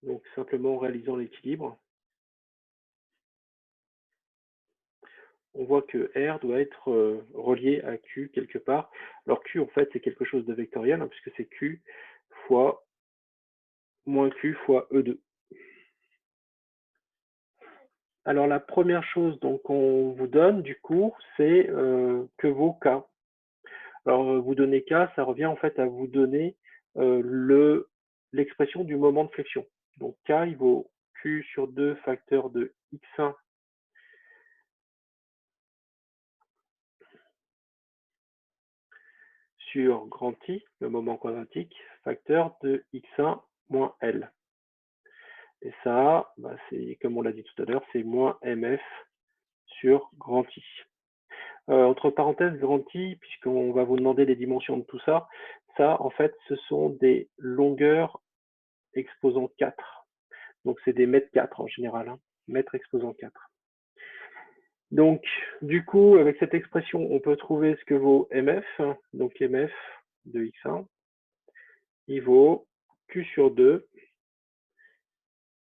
Donc, simplement en réalisant l'équilibre, on voit que R doit être relié à Q quelque part. Alors Q, en fait, c'est quelque chose de vectoriel, hein, puisque c'est Q fois moins Q fois E2. Alors la première chose qu'on vous donne du coup, c'est que vaut K. Alors vous donner K, ça revient en fait à vous donner l'expression du moment de flexion. Donc K, il vaut Q sur 2 facteur de X1 sur grand I, le moment quadratique, facteur de X1 moins L. Et ça, bah, c'est comme on l'a dit tout à l'heure, c'est moins MF sur grand I. Entre parenthèses, grand I, puisqu'on va vous demander les dimensions de tout ça, ça, en fait, ce sont des longueurs exposant 4. Donc, c'est des mètres 4 en général, hein, mètres exposant 4. Donc, du coup, avec cette expression, on peut trouver ce que vaut MF. Donc, MF de X1, il vaut Q sur 2,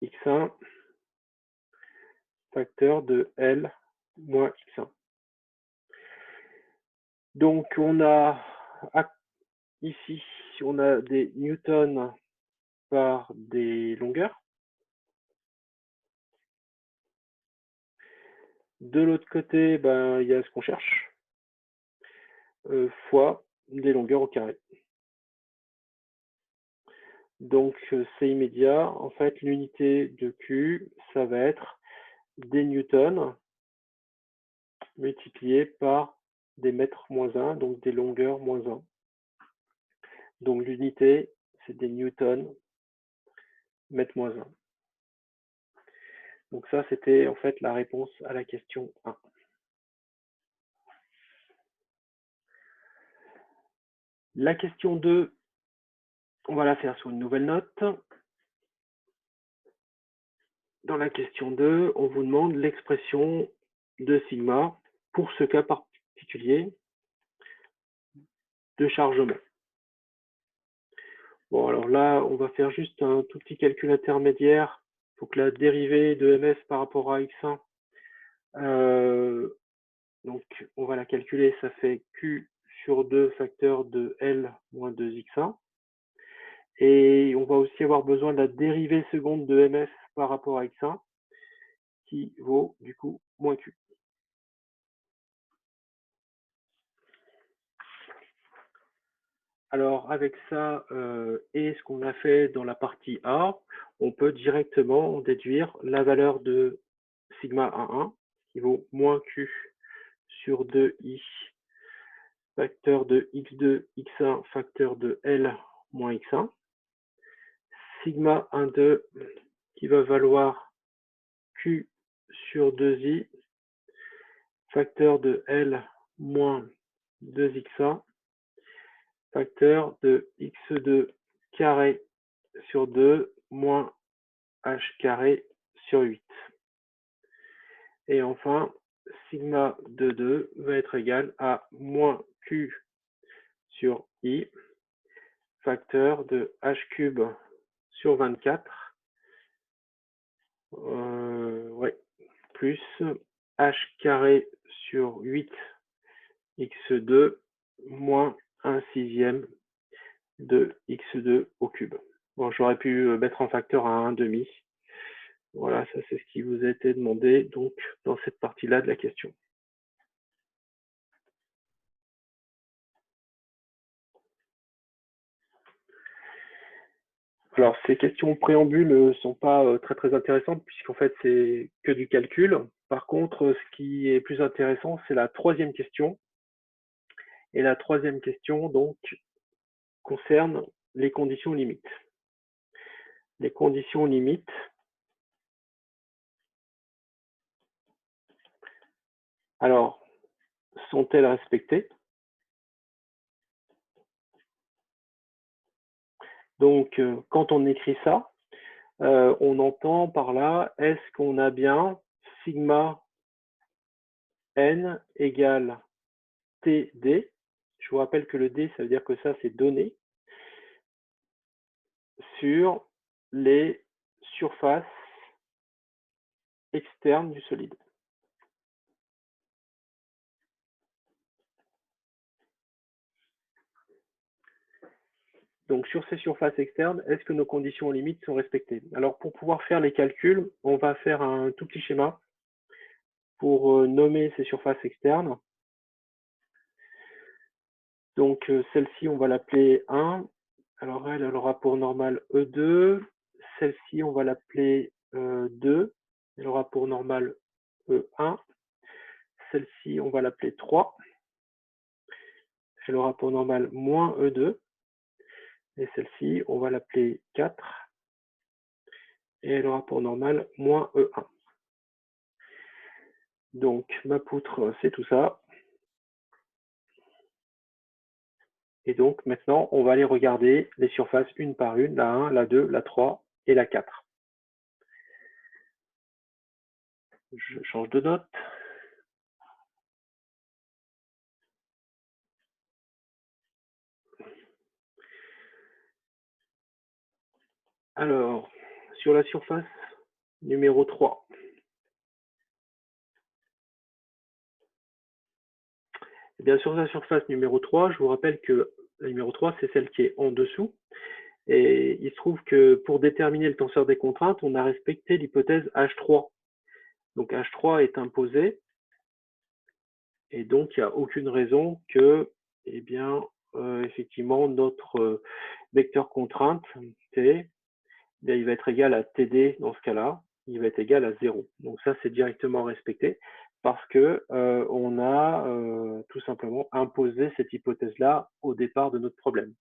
X1, facteur de L moins X1. Donc, on a ici, on a des newtons par des longueurs. De l'autre côté, ben, il y a ce qu'on cherche, fois des longueurs au carré. Donc, c'est immédiat. En fait, l'unité de Q, ça va être des newtons multipliés par des mètres moins 1, donc des longueurs moins 1. Donc, l'unité, c'est des newtons mètres moins 1. Donc ça, c'était en fait la réponse à la question 1. La question 2, on va la faire sur une nouvelle note. Dans la question 2, on vous demande l'expression de sigma pour ce cas particulier de chargement. Bon, alors là, on va faire juste un tout petit calcul intermédiaire. Il faut que la dérivée de ms par rapport à x1, donc on va la calculer, ça fait q sur 2 facteur de L moins 2x1. Et on va aussi avoir besoin de la dérivée seconde de ms par rapport à x1, qui vaut du coup moins q. Alors avec ça et ce qu'on a fait dans la partie A, on peut directement déduire la valeur de sigma A1, qui vaut moins q sur 2i facteur de x2, x1 facteur de L moins x1. Sigma 1,2 qui va valoir q sur 2i facteur de L moins 2x1 facteur de x2 carré sur 2 moins h carré sur 8. Et enfin, sigma de 2 va être égal à moins q sur i facteur de h cube sur 24 ouais, plus h carré sur 8 x2 moins 1 sixième de x2 au cube. Bon, j'aurais pu mettre en facteur à 1,5. Voilà, ça c'est ce qui vous a été demandé donc dans cette partie-là de la question. Alors, ces questions préambules ne sont pas très intéressantes puisqu'en fait, c'est que du calcul. Par contre, ce qui est plus intéressant, c'est la troisième question. Et la troisième question, donc, concerne les conditions limites. Les conditions limites, alors, sont-elles respectées? Donc, quand on écrit ça, on entend par là, est-ce qu'on a bien sigma n égale td? Je vous rappelle que le d, ça veut dire que ça, c'est donné sur les surfaces externes du solide. Donc, sur ces surfaces externes, est-ce que nos conditions limites sont respectées? Alors, pour pouvoir faire les calculs, on va faire un tout petit schéma pour nommer ces surfaces externes. Donc, celle-ci, on va l'appeler 1. Alors, elle aura pour normale E2. Celle-ci, on va l'appeler 2. Elle aura pour normale E1. Celle-ci, on va l'appeler 3. Elle aura pour normale moins E2. Et celle-ci, on va l'appeler 4. Et elle aura pour normale moins E1. Donc, ma poutre, c'est tout ça. Et donc, maintenant, on va aller regarder les surfaces une par une, la 1, la 2, la 3 et la 4. Je change de note. Alors, sur la surface numéro 3, eh bien, sur la surface numéro 3, je vous rappelle que la numéro 3, c'est celle qui est en dessous. Et il se trouve que pour déterminer le tenseur des contraintes, on a respecté l'hypothèse H3. Donc H3 est imposé, et donc il n'y a aucune raison que, eh bien, effectivement, notre vecteur contrainte, T, bien, il va être égal à TD dans ce cas-là, il va être égal à 0. Donc ça, c'est directement respecté parce que on a tout simplement imposé cette hypothèse-là au départ de notre problème.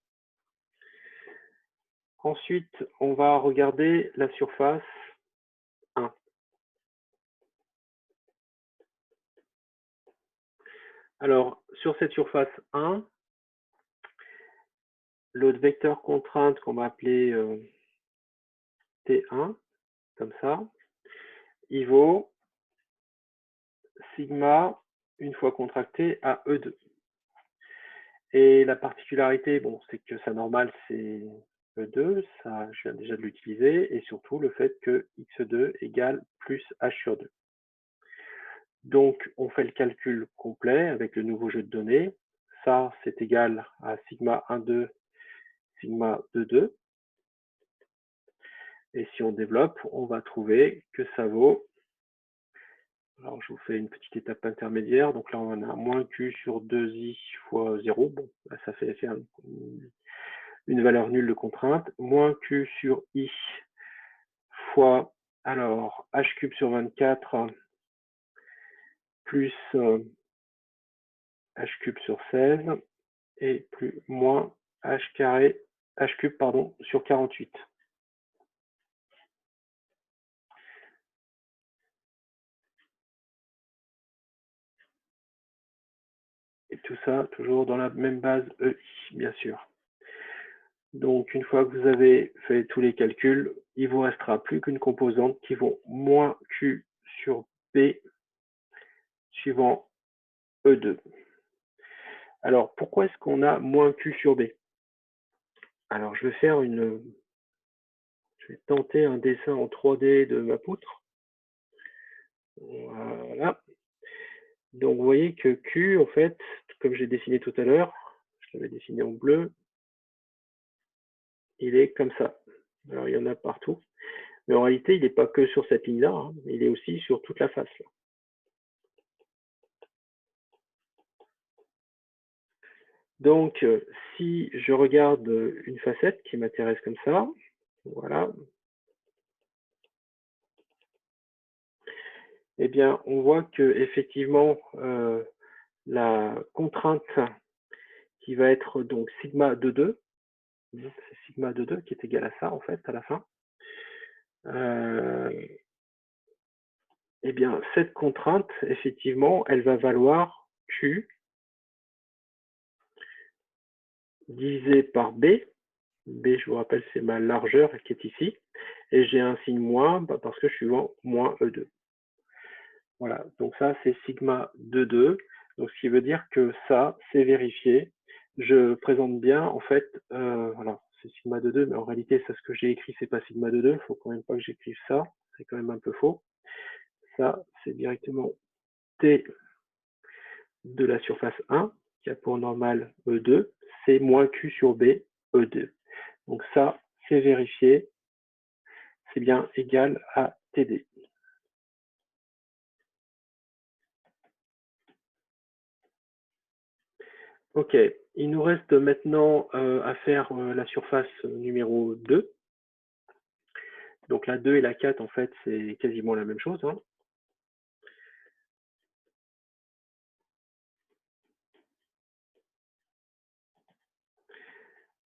Ensuite, on va regarder la surface 1. Alors, sur cette surface 1, le vecteur contrainte qu'on va appeler T1, comme ça, il vaut sigma, une fois contracté, à E2. Et la particularité, bon, c'est que sa normale, c'est E2, ça, je viens déjà de l'utiliser, et surtout le fait que x2 égale plus h sur 2. Donc, on fait le calcul complet avec le nouveau jeu de données. Ça, c'est égal à sigma 1,2, sigma 2,2. Et si on développe, on va trouver que ça vaut, alors je vous fais une petite étape intermédiaire, donc là on a moins q sur 2i fois 0, bon, là, ça fait une valeur nulle de contrainte, moins q sur i fois, alors, h cube sur 24 plus h cube sur 16 et plus moins h carré, h cube, pardon, sur 48. Et tout ça, toujours dans la même base EI, bien sûr. Donc, une fois que vous avez fait tous les calculs, il vous restera plus qu'une composante qui vaut moins Q sur B suivant E2. Alors, pourquoi est-ce qu'on a moins Q sur B? Alors, je vais tenter un dessin en 3D de ma poutre. Voilà. Donc, vous voyez que Q, en fait, comme j'ai dessiné tout à l'heure, je l'avais dessiné en bleu, il est comme ça. Alors, il y en a partout. Mais en réalité, il n'est pas que sur cette ligne-là, hein, il est aussi sur toute la face. Là. Donc, si je regarde une facette qui m'intéresse comme ça, voilà, eh bien, on voit que effectivement, la contrainte qui va être donc sigma de 2, c'est sigma de 2 qui est égal à ça, en fait, à la fin. Eh bien, cette contrainte, effectivement, elle va valoir Q divisé par B. B, je vous rappelle, c'est ma largeur qui est ici. Et j'ai un signe moins parce que je suis en moins E2. Voilà, donc ça, c'est sigma de 2. Donc, ce qui veut dire que ça, c'est vérifié. Je présente bien, en fait, voilà, c'est sigma de 2, mais en réalité, ça, ce que j'ai écrit, c'est pas sigma de 2. Il faut quand même pas que j'écrive ça. C'est quand même un peu faux. Ça, c'est directement T de la surface 1, qui a pour normale E2, c'est moins Q sur B, E2. Donc ça, c'est vérifié. C'est bien égal à TD. Ok, il nous reste maintenant à faire la surface numéro 2. Donc la 2 et la 4, en fait, c'est quasiment la même chose. Hein.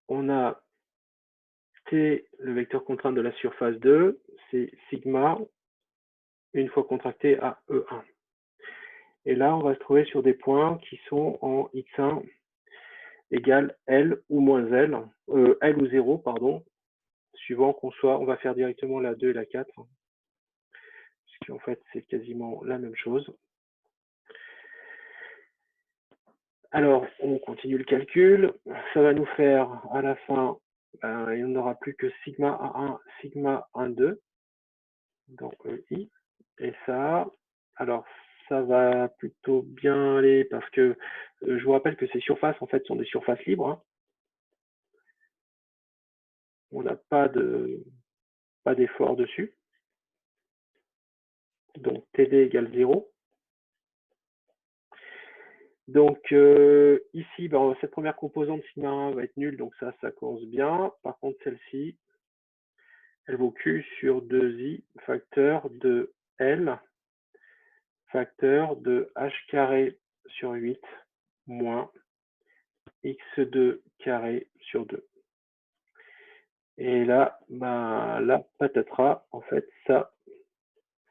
On a T, le vecteur contrainte de la surface 2, c'est sigma, une fois contracté à E1. Et là, on va se trouver sur des points qui sont en x1 égale L ou moins L, L ou 0, pardon, suivant qu'on soit, on va faire directement la 2 et la 4, parce qu'en fait, c'est quasiment la même chose. Alors, on continue le calcul. Ça va nous faire à la fin il n'aura plus que sigma A1, sigma 1,2 dans EI. Et ça, alors ça va plutôt bien aller parce que je vous rappelle que ces surfaces en fait sont des surfaces libres. Hein. On n'a pas d'effort dessus. Donc TD égale 0. Donc ici, ben, cette première composante sigma 1 va être nulle, donc ça commence bien. Par contre, celle-ci, elle vaut Q sur 2I facteur de L facteur de H carré sur 8 moins X2 carré sur 2. Et là, ben, la patatras, en fait, ça,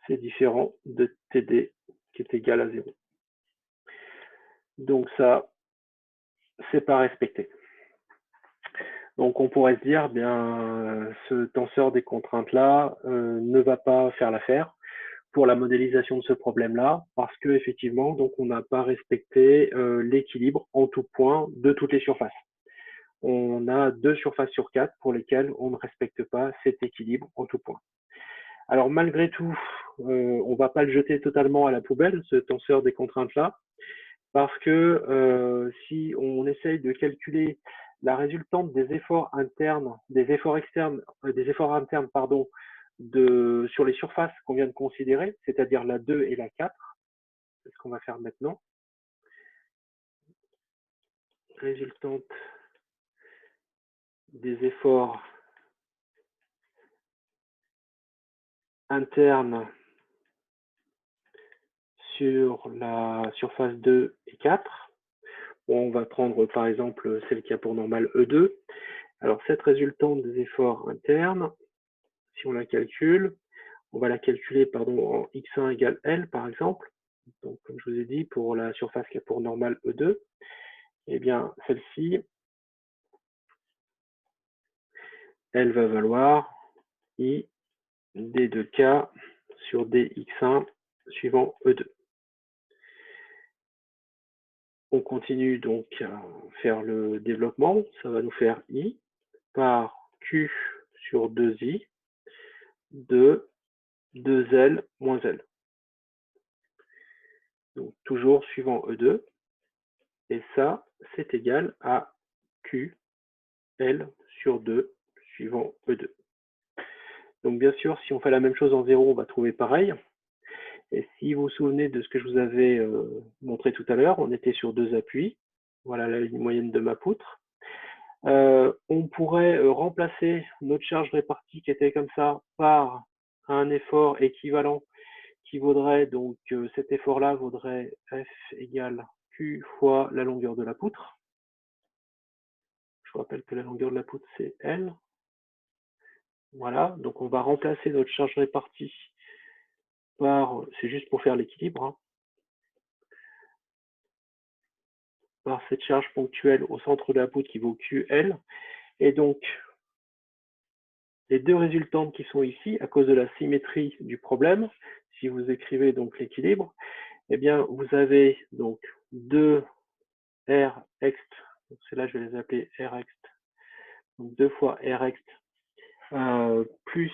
c'est différent de TD qui est égal à 0. Donc ça, c'est pas respecté. Donc on pourrait se dire, bien, ce tenseur des contraintes-là ne va pas faire l'affaire pour la modélisation de ce problème-là, parce que effectivement, donc on n'a pas respecté l'équilibre en tout point de toutes les surfaces. On a 2 surfaces sur 4 pour lesquelles on ne respecte pas cet équilibre en tout point. Alors malgré tout, on ne va pas le jeter totalement à la poubelle, ce tenseur des contraintes-là, parce que si on essaye de calculer la résultante des efforts internes, des efforts externes, des efforts internes, pardon, sur les surfaces qu'on vient de considérer, c'est-à-dire la 2 et la 4, c'est ce qu'on va faire maintenant. Résultante des efforts internes sur la surface 2 et 4. Bon, on va prendre par exemple celle qui a pour normale E2. Alors cette résultante des efforts internes, si on la calcule, on va la calculer en x1 égale L par exemple. Donc comme je vous ai dit, pour la surface qui a pour normale E2, eh bien celle-ci, elle va valoir I D2K sur DX1 suivant E2. On continue donc à faire le développement. Ça va nous faire I par Q sur 2I de 2L moins L. Donc toujours suivant E2. Et ça, c'est égal à QL sur 2 suivant E2. Donc bien sûr, si on fait la même chose en 0, on va trouver pareil. Et si vous vous souvenez de ce que je vous avais montré tout à l'heure, on était sur 2 appuis. Voilà la ligne moyenne de ma poutre. On pourrait remplacer notre charge répartie qui était comme ça par un effort équivalent qui vaudrait, donc cet effort-là vaudrait F égale Q fois la longueur de la poutre. Je vous rappelle que la longueur de la poutre, c'est L. Voilà, donc on va remplacer notre charge répartie par, c'est juste pour faire l'équilibre, hein, par cette charge ponctuelle au centre de la poutre qui vaut QL. Et donc, les deux résultantes qui sont ici, à cause de la symétrie du problème, si vous écrivez donc l'équilibre, eh bien, vous avez donc 2 R ext, donc celles-là je vais les appeler R ext, donc 2 fois R ext plus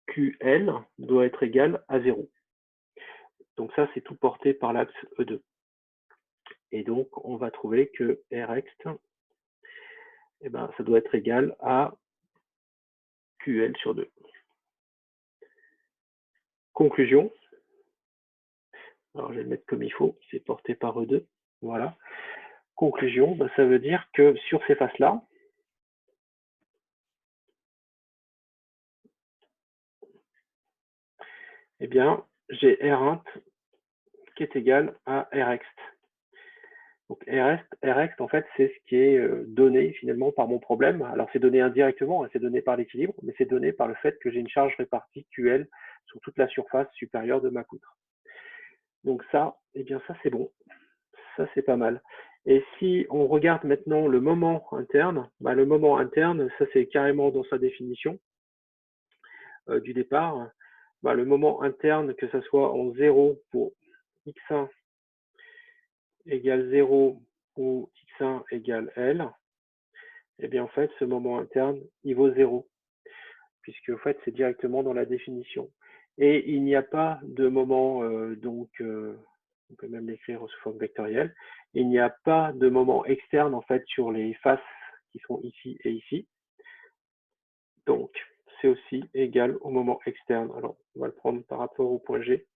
QL doit être égal à 0. Donc ça, c'est tout porté par l'axe E2. Et donc, on va trouver que R ext, eh ben, ça doit être égal à QL sur 2. Conclusion. Alors, je vais le mettre comme il faut, c'est porté par E2. Voilà. Conclusion, ben, ça veut dire que sur ces faces-là, eh bien, j'ai R1 qui est égal à Rxt. Donc Rxt, en fait, c'est ce qui est donné finalement par mon problème. Alors c'est donné indirectement, hein, c'est donné par l'équilibre, mais c'est donné par le fait que j'ai une charge répartie QL sur toute la surface supérieure de ma poutre. Donc ça, eh bien ça c'est bon, ça c'est pas mal. Et si on regarde maintenant le moment interne, bah, le moment interne, ça c'est carrément dans sa définition du départ. Bah, le moment interne, que ce soit en 0 pour x1 égale 0 ou x1 égale L, eh bien en fait, ce moment interne, il vaut 0, puisque en fait, c'est directement dans la définition. Et il n'y a pas de moment, on peut même l'écrire sous forme vectorielle, il n'y a pas de moment externe en fait sur les faces qui sont ici et ici. Donc, c'est aussi égal au moment externe. Alors, on va le prendre par rapport au point G.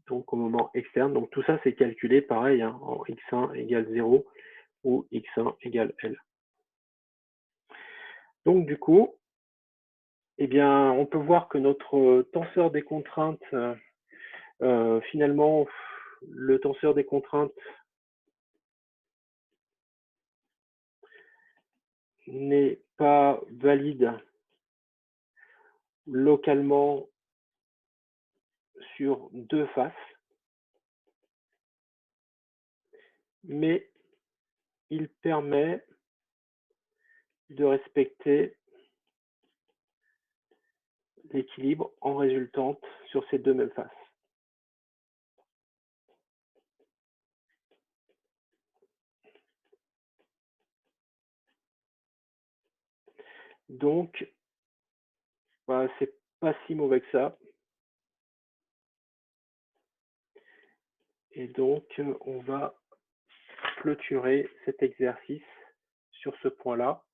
Donc, au moment externe. Donc, tout ça, c'est calculé pareil, hein, en x1 égale 0 ou x1 égale L. Donc, du coup, eh bien, on peut voir que notre tenseur des contraintes, finalement, le tenseur des contraintes n'est pas valide localement sur deux faces, mais il permet de respecter l'équilibre en résultante sur ces deux mêmes faces. Donc, bah, c'est pas si mauvais que ça. Et donc, on va clôturer cet exercice sur ce point-là.